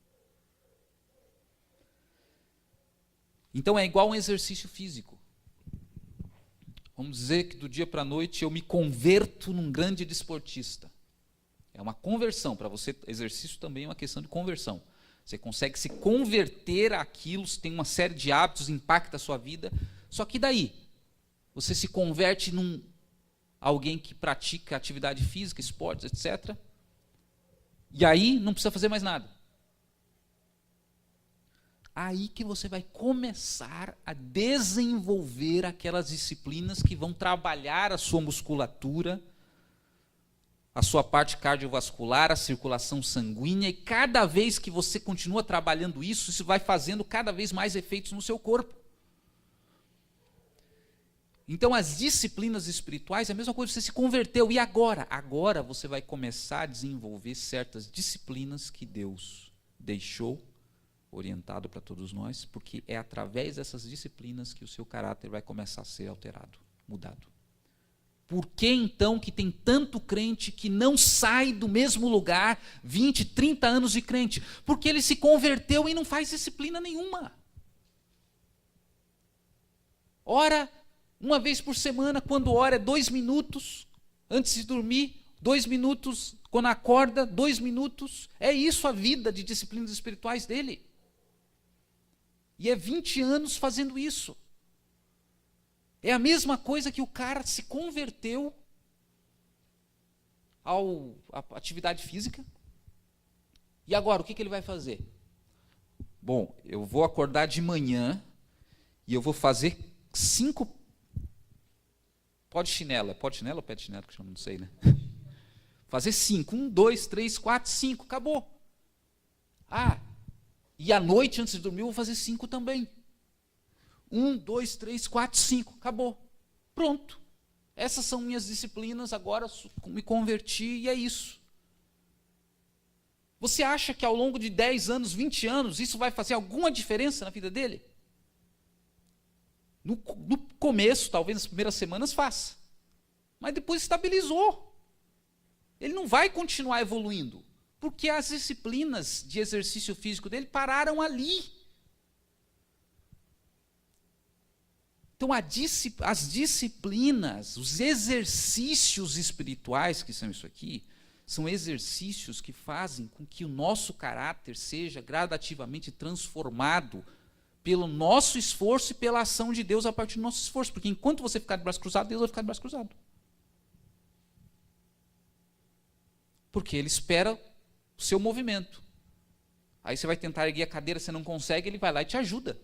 Então é igual um exercício físico. Vamos dizer que do dia para a noite eu me converto num grande desportista. É uma conversão. Para você, exercício também é uma questão de conversão. Você consegue se converter àquilo, você tem uma série de hábitos, impacta a sua vida. Só que daí, você se converte num alguém que pratica atividade física, esportes, etc. E aí não precisa fazer mais nada. Aí que você vai começar a desenvolver aquelas disciplinas que vão trabalhar a sua musculatura, a sua parte cardiovascular, a circulação sanguínea, e cada vez que você continua trabalhando isso, isso vai fazendo cada vez mais efeitos no seu corpo. Então, as disciplinas espirituais é a mesma coisa, você se converteu, e agora? Agora você vai começar a desenvolver certas disciplinas que Deus deixou orientado para todos nós, porque é através dessas disciplinas que o seu caráter vai começar a ser alterado, mudado. Por que então que tem tanto crente que não sai do mesmo lugar, 20, 30 anos de crente? Porque ele se converteu e não faz disciplina nenhuma. Ora uma vez por semana, quando ora é 2 minutos, antes de dormir, 2 minutos, quando acorda, 2 minutos. É isso a vida de disciplinas espirituais dele. E é 20 anos fazendo isso. É a mesma coisa que o cara se converteu à atividade física. E agora, o que ele vai fazer? Bom, eu vou acordar de manhã e eu vou fazer 5 pó de chinelo. É pó de chinelo ou pé de chinelo que chama? Não sei, né? Fazer 5. 1, 2, 3, 4, 5. Acabou. E à noite, antes de dormir, eu vou fazer 5 também. 1, 2, 3, 4, 5. Acabou. Pronto. Essas são minhas disciplinas, agora me converti e é isso. Você acha que ao longo de 10 anos, 20 anos, isso vai fazer alguma diferença na vida dele? No começo, talvez nas primeiras semanas faça. Mas depois estabilizou. Ele não vai continuar evoluindo, porque as disciplinas de exercício físico dele pararam ali. Então, as disciplinas, os exercícios espirituais, que são isso aqui, São exercícios que fazem com que o nosso caráter seja gradativamente transformado pelo nosso esforço e pela ação de Deus a partir do nosso esforço. Porque enquanto você ficar de braço cruzado, Deus vai ficar de braço cruzado. Porque Ele espera o seu movimento. Aí você vai tentar erguer a cadeira, você não consegue, Ele vai lá e te ajuda.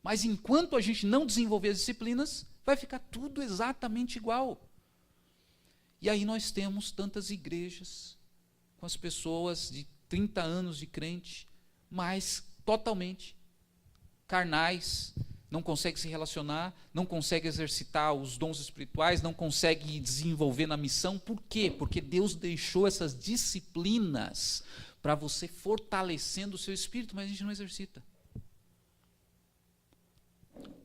Mas enquanto a gente não desenvolver as disciplinas, vai ficar tudo exatamente igual. E aí nós temos tantas igrejas com as pessoas de 30 anos de crente, mas totalmente carnais, não consegue se relacionar, não consegue exercitar os dons espirituais, não consegue desenvolver na missão. Por quê? Porque Deus deixou essas disciplinas para você fortalecendo o seu espírito, mas a gente não exercita.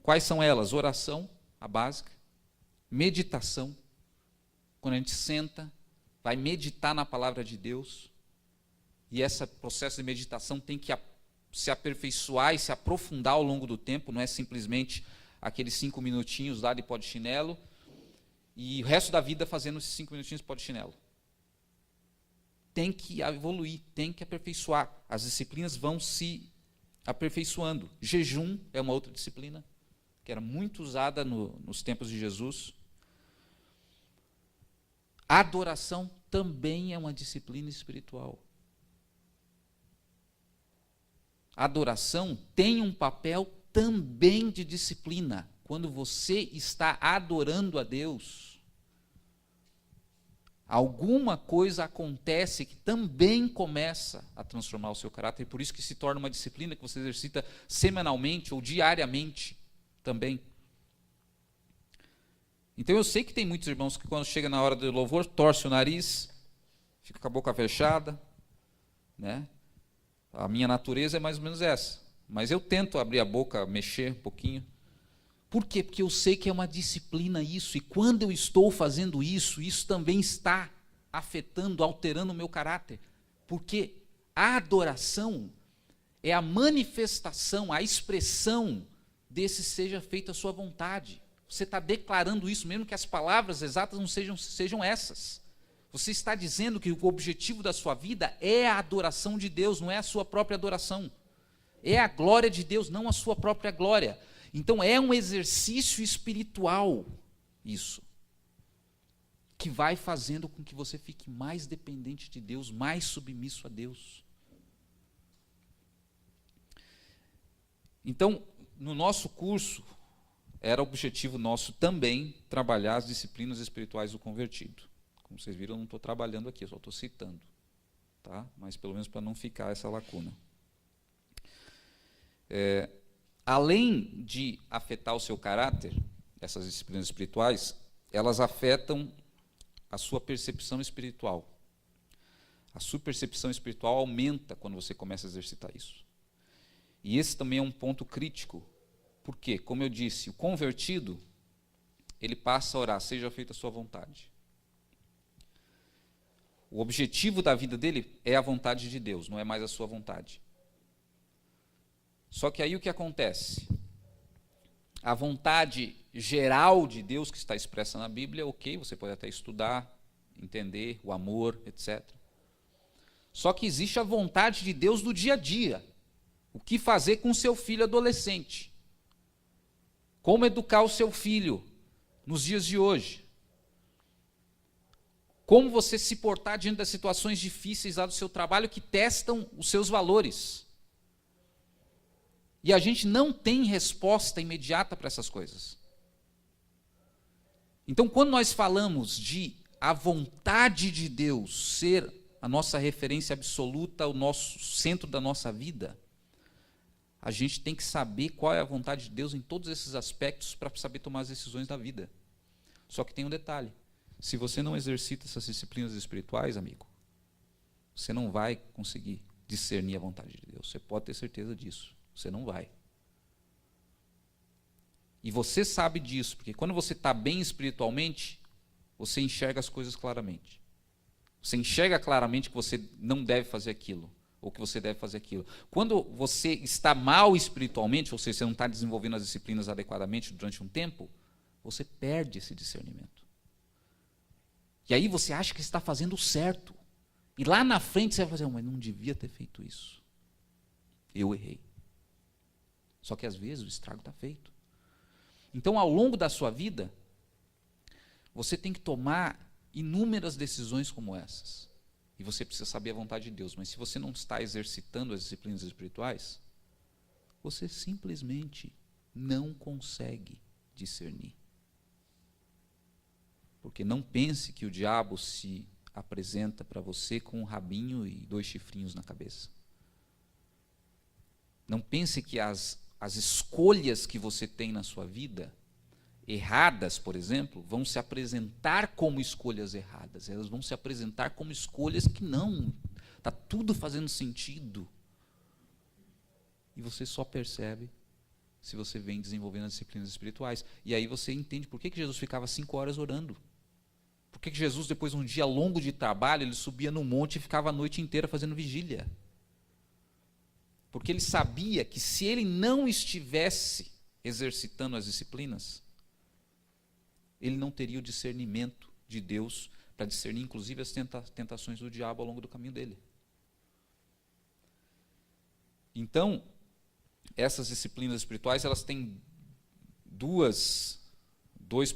Quais são elas? Oração, a básica. Meditação. Quando a gente senta, vai meditar na palavra de Deus. E esse processo de meditação tem que se aperfeiçoar e se aprofundar ao longo do tempo. Não é simplesmente aqueles 5 minutinhos lá de pó de chinelo e o resto da vida fazendo esses 5 minutinhos de pó de chinelo. Tem que evoluir, tem que aperfeiçoar. As disciplinas vão se aperfeiçoando. Jejum é uma outra disciplina que era muito usada nos tempos de Jesus. Adoração também é uma disciplina espiritual. Adoração tem um papel também de disciplina. Quando você está adorando a Deus, alguma coisa acontece que também começa a transformar o seu caráter, e por isso que se torna uma disciplina que você exercita semanalmente ou diariamente também. Então eu sei que tem muitos irmãos que quando chega na hora do louvor, torce o nariz, fica com a boca fechada, né? A minha natureza é mais ou menos essa, mas eu tento abrir a boca, mexer um pouquinho. Por quê? Porque eu sei que é uma disciplina isso, e quando eu estou fazendo isso, isso também está afetando, alterando o meu caráter, porque a adoração é a manifestação, a expressão desse seja feita a sua vontade. Você está declarando isso, mesmo que as palavras exatas não sejam essas. Você está dizendo que o objetivo da sua vida é a adoração de Deus, não é a sua própria adoração. É a glória de Deus, não a sua própria glória. Então é um exercício espiritual isso, que vai fazendo com que você fique mais dependente de Deus, mais submisso a Deus. Então, no nosso curso, era objetivo nosso também trabalhar as disciplinas espirituais do convertido. Como vocês viram, eu não estou trabalhando aqui, eu só estou citando, tá? Mas pelo menos para não ficar essa lacuna. Além de afetar o seu caráter, essas disciplinas espirituais, elas afetam a sua percepção espiritual. A sua percepção espiritual aumenta quando você começa a exercitar isso. E esse também é um ponto crítico, porque, como eu disse, o convertido, ele passa a orar, seja feita a sua vontade. O objetivo da vida dele é a vontade de Deus, não é mais a sua vontade. Só que aí o que acontece? A vontade geral de Deus que está expressa na Bíblia, ok, você pode até estudar, entender, o amor, etc. Só que existe a vontade de Deus do dia a dia. O que fazer com o seu filho adolescente? Como educar o seu filho nos dias de hoje? Como você se portar diante das situações difíceis lá do seu trabalho que testam os seus valores? E a gente não tem resposta imediata para essas coisas. Então, quando nós falamos de a vontade de Deus ser a nossa referência absoluta, o nosso centro da nossa vida, a gente tem que saber qual é a vontade de Deus em todos esses aspectos para saber tomar as decisões da vida. Só que tem um detalhe. Se você não exercita essas disciplinas espirituais, amigo, você não vai conseguir discernir a vontade de Deus. Você pode ter certeza disso. Você não vai. E você sabe disso, porque quando você está bem espiritualmente, você enxerga as coisas claramente. Você enxerga claramente que você não deve fazer aquilo, ou que você deve fazer aquilo. Quando você está mal espiritualmente, ou seja, você não está desenvolvendo as disciplinas adequadamente durante um tempo, você perde esse discernimento. E aí você acha que está fazendo o certo. E lá na frente você vai fazer, mas não devia ter feito isso. Eu errei. Só que às vezes o estrago está feito. Então, ao longo da sua vida, você tem que tomar inúmeras decisões como essas. E você precisa saber a vontade de Deus. Mas se você não está exercitando as disciplinas espirituais, você simplesmente não consegue discernir. Porque não pense que o diabo se apresenta para você com um rabinho e 2 chifrinhos na cabeça. Não pense que as escolhas que você tem na sua vida, erradas, por exemplo, vão se apresentar como escolhas erradas. Elas vão se apresentar como escolhas que não, está tudo fazendo sentido. E você só percebe se você vem desenvolvendo as disciplinas espirituais. E aí você entende por que Jesus ficava 5 horas orando. Por que Jesus, depois de um dia longo de trabalho, ele subia no monte e ficava a noite inteira fazendo vigília? Porque ele sabia que se ele não estivesse exercitando as disciplinas, ele não teria o discernimento de Deus para discernir, inclusive, as tentações do diabo ao longo do caminho dele. Então, essas disciplinas espirituais, elas têm dois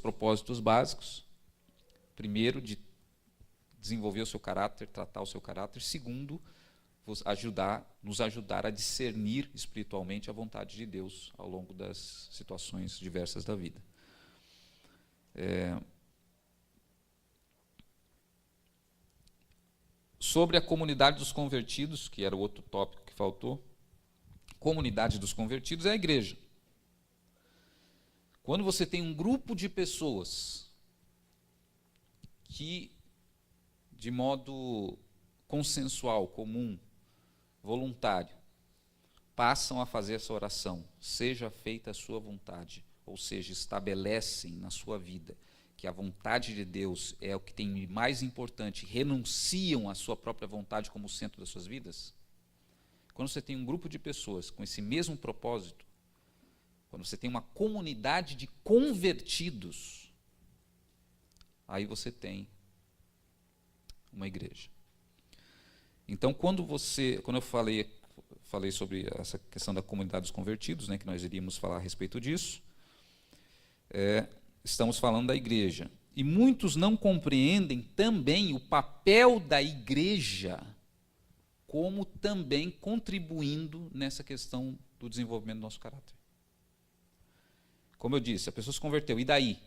propósitos básicos. Primeiro, de desenvolver o seu caráter, tratar o seu caráter. Segundo, nos ajudar a discernir espiritualmente a vontade de Deus ao longo das situações diversas da vida. Sobre a comunidade dos convertidos, que era o outro tópico que faltou, comunidade dos convertidos é a igreja. Quando você tem um grupo de pessoas que, de modo consensual, comum, voluntário, passam a fazer essa oração, seja feita a sua vontade, ou seja, estabelecem na sua vida que a vontade de Deus é o que tem de mais importante, renunciam à sua própria vontade como centro das suas vidas. Quando você tem um grupo de pessoas com esse mesmo propósito, quando você tem uma comunidade de convertidos, aí você tem uma igreja. Então, quando eu falei sobre essa questão da comunidade dos convertidos, né, que nós iríamos falar a respeito disso, estamos falando da igreja. E muitos não compreendem também o papel da igreja como também contribuindo nessa questão do desenvolvimento do nosso caráter. Como eu disse, a pessoa se converteu, e daí?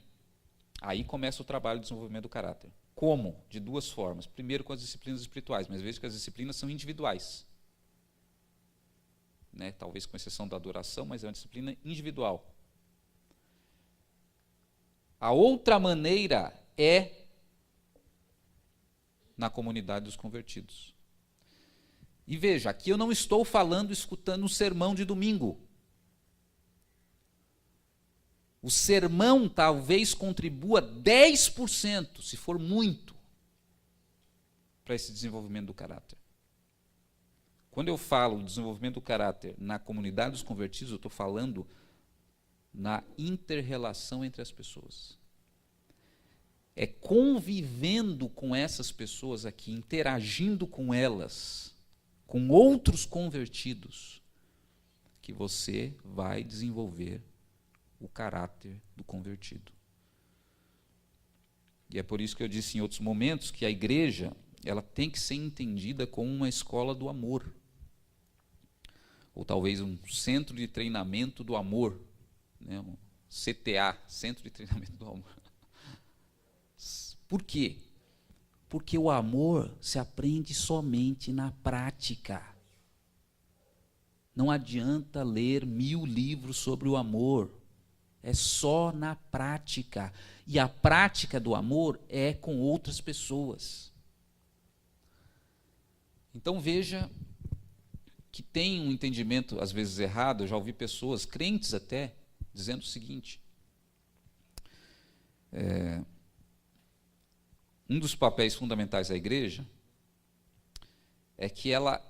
Aí começa o trabalho de desenvolvimento do caráter. Como? De 2 formas. Primeiro, com as disciplinas espirituais, mas veja que as disciplinas são individuais. Né? Talvez com exceção da adoração, mas é uma disciplina individual. A outra maneira é na comunidade dos convertidos. E veja, aqui eu não estou escutando um sermão de domingo. O sermão talvez contribua 10%, se for muito, para esse desenvolvimento do caráter. Quando eu falo desenvolvimento do caráter na comunidade dos convertidos, eu estou falando na inter-relação entre as pessoas. É convivendo com essas pessoas aqui, interagindo com elas, com outros convertidos, que você vai desenvolver o caráter do convertido. E é por isso que eu disse em outros momentos que a igreja, ela tem que ser entendida como uma escola do amor, ou talvez um centro de treinamento do amor, né? Um CTA, Centro de Treinamento do Amor. Por quê? Porque o amor se aprende somente na prática. Não adianta ler 1000 livros sobre o amor. É só na prática. E a prática do amor é com outras pessoas. Então veja que tem um entendimento, às vezes errado. Eu já ouvi pessoas, crentes até, dizendo o seguinte: um dos papéis fundamentais da igreja é que ela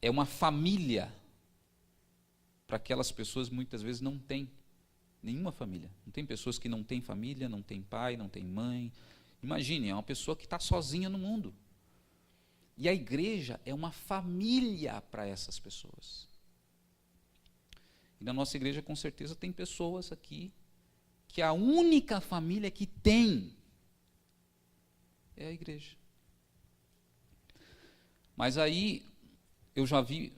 é uma família para aquelas pessoas que muitas vezes não têm nenhuma família. Não tem pessoas que não têm família, não têm pai, não têm mãe, Imagine, é uma pessoa que está sozinha no mundo. E a igreja é uma família para essas pessoas. E na nossa igreja, com certeza, tem pessoas aqui que a única família que tem é a igreja. Mas aí eu já vi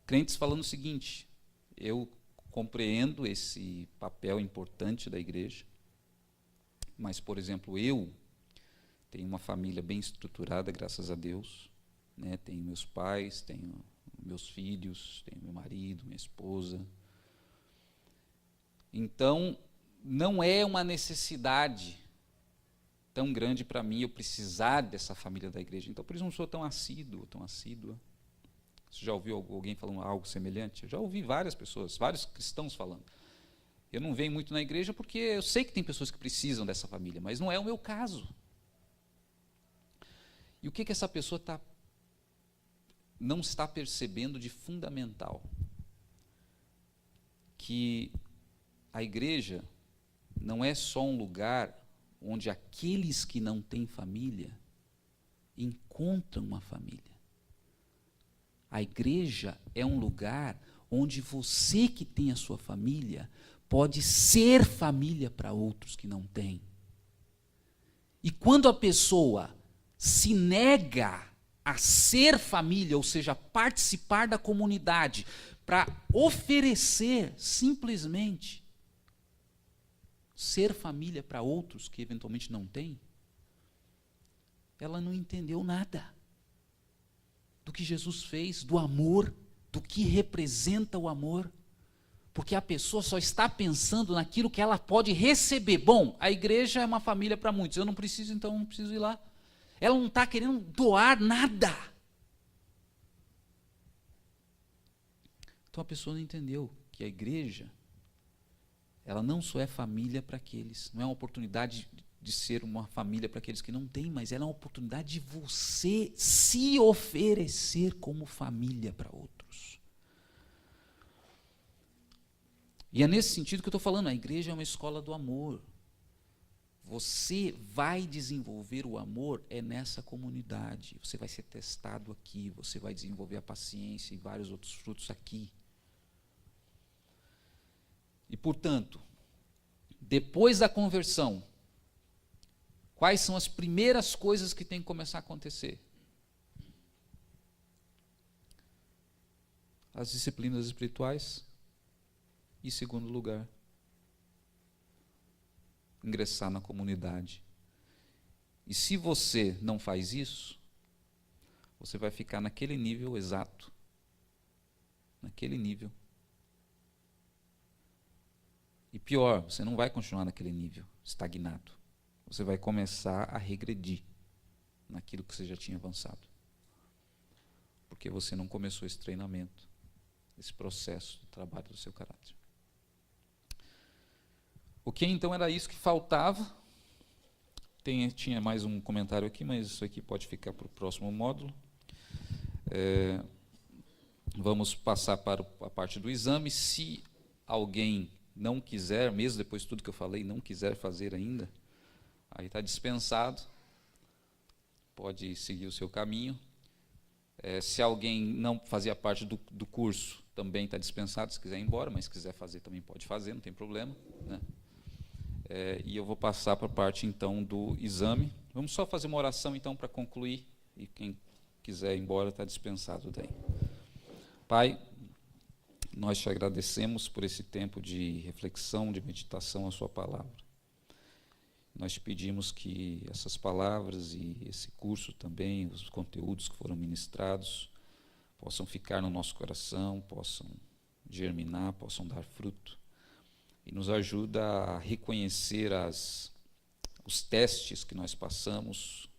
crentes falando o seguinte: eu compreendo esse papel importante da igreja, mas, por exemplo, eu tenho uma família bem estruturada, graças a Deus, né? Tenho meus pais, tenho meus filhos, tenho meu marido, minha esposa. Então, não é uma necessidade tão grande para mim eu precisar dessa família da igreja. Então, por isso eu não sou tão assíduo, tão assídua. Você já ouviu alguém falando algo semelhante? Eu já ouvi várias pessoas, vários cristãos falando. Eu não venho muito na igreja porque eu sei que tem pessoas que precisam dessa família, mas não é o meu caso. E o que essa pessoa não está percebendo de fundamental? Que a igreja não é só um lugar onde aqueles que não têm família encontram uma família. A igreja é um lugar onde você que tem a sua família pode ser família para outros que não têm. E quando a pessoa se nega a ser família, ou seja, participar da comunidade, para oferecer simplesmente ser família para outros que eventualmente não têm, ela não entendeu nada do que Jesus fez, do amor, do que representa o amor, porque a pessoa só está pensando naquilo que ela pode receber. Bom, a igreja é uma família para muitos, eu não preciso, então não preciso ir lá. Ela não está querendo doar nada. Então a pessoa não entendeu que a igreja, ela não só é família para aqueles, não é uma oportunidade de ser uma família para aqueles que não têm, mas ela é uma oportunidade de você se oferecer como família para outros. E é nesse sentido que eu estou falando, a igreja é uma escola do amor. Você vai desenvolver o amor nessa comunidade, você vai ser testado aqui, você vai desenvolver a paciência e vários outros frutos aqui. E, portanto, depois da conversão, quais são as primeiras coisas que tem que começar a acontecer? As disciplinas espirituais. E, segundo lugar, ingressar na comunidade. E se você não faz isso, você vai ficar naquele nível exato. Naquele nível. E pior, você não vai continuar naquele nível, estagnado. Você vai começar a regredir naquilo que você já tinha avançado. Porque você não começou esse treinamento, esse processo de trabalho do seu caráter. Ok, então era isso que faltava. Tinha mais um comentário aqui, mas isso aqui pode ficar para o próximo módulo. Vamos passar para a parte do exame. Se alguém não quiser, mesmo depois de tudo que eu falei, não quiser fazer ainda, aí está dispensado, pode seguir o seu caminho. Se alguém não fazia parte do curso, também está dispensado, se quiser ir embora, mas se quiser fazer também pode fazer, não tem problema, né? E eu vou passar para a parte então do exame. Vamos só fazer uma oração então para concluir, e quem quiser ir embora está dispensado daí. Pai, nós te agradecemos por esse tempo de reflexão, de meditação à sua palavra. Nós te pedimos que essas palavras e esse curso também, os conteúdos que foram ministrados, possam ficar no nosso coração, possam germinar, possam dar fruto. E nos ajuda a reconhecer os testes que nós passamos,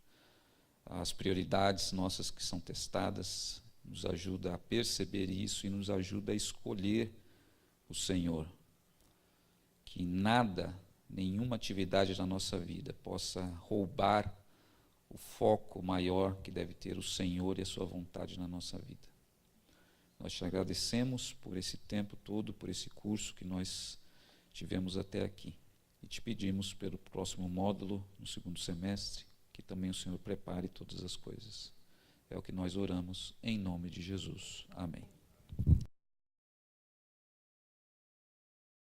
as prioridades nossas que são testadas, nos ajuda a perceber isso e nos ajuda a escolher o Senhor. Que nada, nenhuma atividade na nossa vida possa roubar o foco maior que deve ter o Senhor e a sua vontade na nossa vida. Nós te agradecemos por esse tempo todo, por esse curso que nós tivemos até aqui. E te pedimos pelo próximo módulo, no segundo semestre, que também o Senhor prepare todas as coisas. É o que nós oramos em nome de Jesus. Amém.